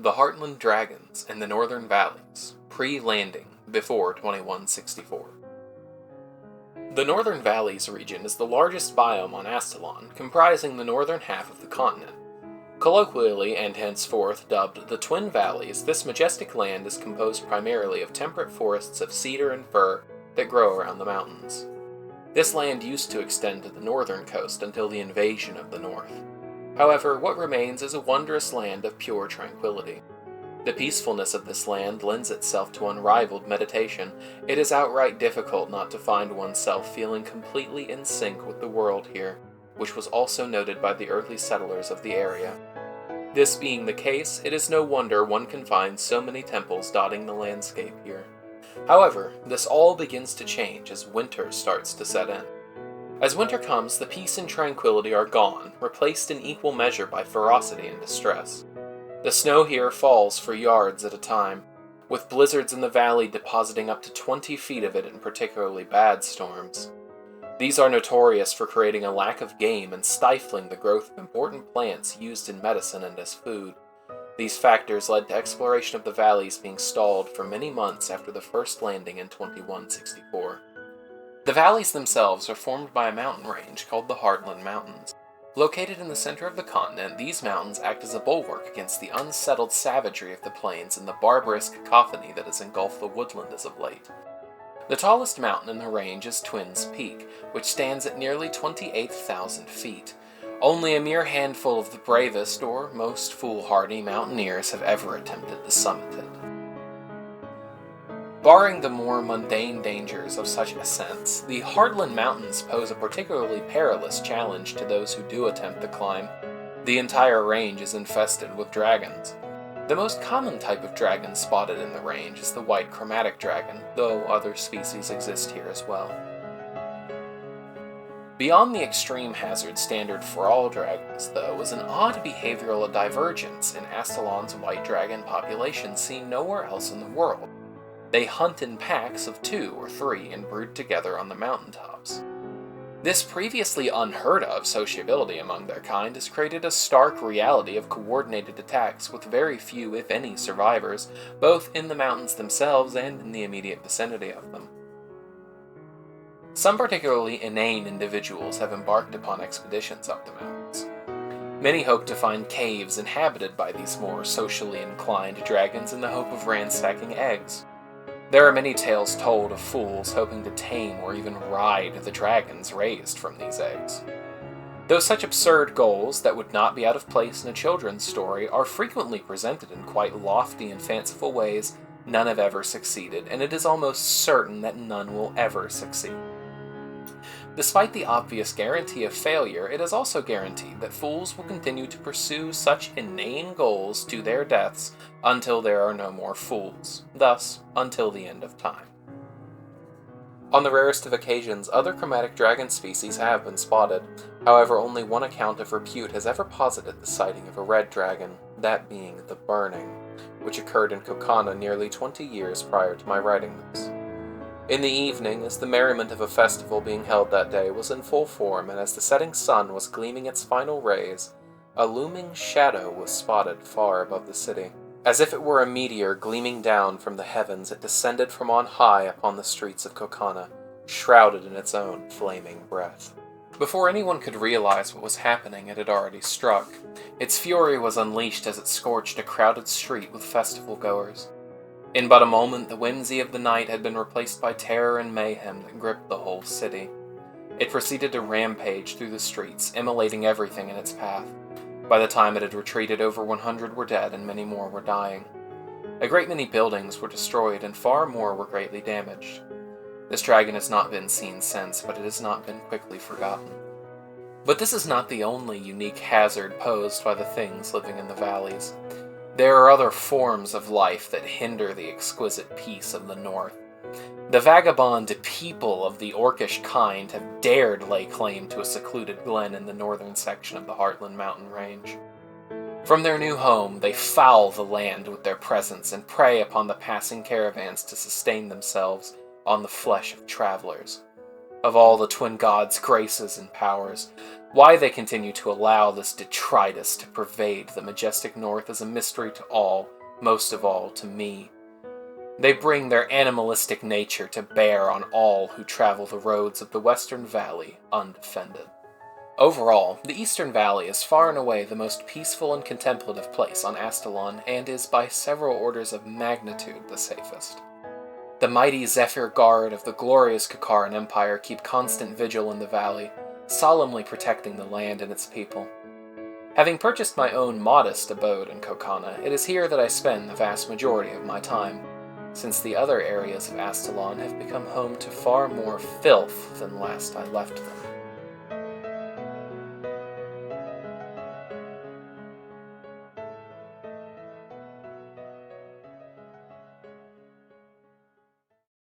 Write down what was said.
The Heartland Dragons in the Northern Valleys, pre-landing, before 2164. The Northern Valleys region is the largest biome on Astilion, comprising the northern half of the continent. Colloquially and henceforth dubbed the Twin Valleys, this majestic land is composed primarily of temperate forests of cedar and fir that grow around the mountains. This land used to extend to the northern coast until the invasion of the North. However, what remains is a wondrous land of pure tranquility. The peacefulness of this land lends itself to unrivaled meditation. It is outright difficult not to find oneself feeling completely in sync with the world here, which was also noted by the early settlers of the area. This being the case, it is no wonder one can find so many temples dotting the landscape here. However, this all begins to change as winter starts to set in. As winter comes, the peace and tranquility are gone, replaced in equal measure by ferocity and distress. The snow here falls for yards at a time, with blizzards in the valley depositing up to 20 feet of it in particularly bad storms. These are notorious for creating a lack of game and stifling the growth of important plants used in medicine and as food. These factors led to exploration of the valleys being stalled for many months after the first landing in 2164. The valleys themselves are formed by a mountain range called the Heartland Mountains. Located in the center of the continent, these mountains act as a bulwark against the unsettled savagery of the plains and the barbarous cacophony that has engulfed the woodland as of late. The tallest mountain in the range is Twins Peak, which stands at nearly 28,000 feet. Only a mere handful of the bravest or most foolhardy mountaineers have ever attempted to summit it. Barring the more mundane dangers of such ascents, the Heartland Mountains pose a particularly perilous challenge to those who do attempt the climb. The entire range is infested with dragons. The most common type of dragon spotted in the range is the white chromatic dragon, though other species exist here as well. Beyond the extreme hazard standard for all dragons, though, is an odd behavioral divergence in Astilion's white dragon population seen nowhere else in the world. They hunt in packs of 2 or 3 and brood together on the mountaintops. This previously unheard of sociability among their kind has created a stark reality of coordinated attacks with very few, if any, survivors, both in the mountains themselves and in the immediate vicinity of them. Some particularly inane individuals have embarked upon expeditions up the mountains. Many hope to find caves inhabited by these more socially inclined dragons in the hope of ransacking eggs. There are many tales told of fools hoping to tame or even ride the dragons raised from these eggs. Though such absurd goals that would not be out of place in a children's story are frequently presented in quite lofty and fanciful ways, none have ever succeeded, and it is almost certain that none will ever succeed. Despite the obvious guarantee of failure, it is also guaranteed that fools will continue to pursue such inane goals to their deaths until there are no more fools, thus, until the end of time. On the rarest of occasions, other chromatic dragon species have been spotted. However, only one account of repute has ever posited the sighting of a red dragon, that being the Burning, which occurred in Koman nearly 20 years prior to my writing this. In the evening, as the merriment of a festival being held that day was in full form, and as the setting sun was gleaming its final rays, a looming shadow was spotted far above the city. As if it were a meteor gleaming down from the heavens, it descended from on high upon the streets of Koman, shrouded in its own flaming breath. Before anyone could realize what was happening, it had already struck. Its fury was unleashed as it scorched a crowded street with festival-goers. In but a moment, the whimsy of the night had been replaced by terror and mayhem that gripped the whole city. It proceeded to rampage through the streets, immolating everything in its path. By the time it had retreated, over 100 were dead and many more were dying. A great many buildings were destroyed and far more were greatly damaged. This dragon has not been seen since, but it has not been quickly forgotten. But this is not the only unique hazard posed by the things living in the valleys. There are other forms of life that hinder the exquisite peace of the north. The vagabond people of the orcish kind have dared lay claim to a secluded glen in the northern section of the Heartland Mountain range. From their new home, they foul the land with their presence and prey upon the passing caravans to sustain themselves on the flesh of travelers. Of all the twin gods' graces and powers, Why they continue to allow this detritus to pervade the majestic north is a mystery to all, most of all to me. They bring their animalistic nature to bear on all who travel the roads of the Western Valley undefended. Overall, the Eastern Valley is far and away the most peaceful and contemplative place on Astilion, and is by several orders of magnitude the safest. The mighty Zephyr Guard of the glorious Kakaran Empire keep constant vigil in the valley, solemnly protecting the land and its people. Having purchased my own modest abode in Kokana, it is here that I spend the vast majority of my time, since the other areas of Astilion have become home to far more filth than last I left them.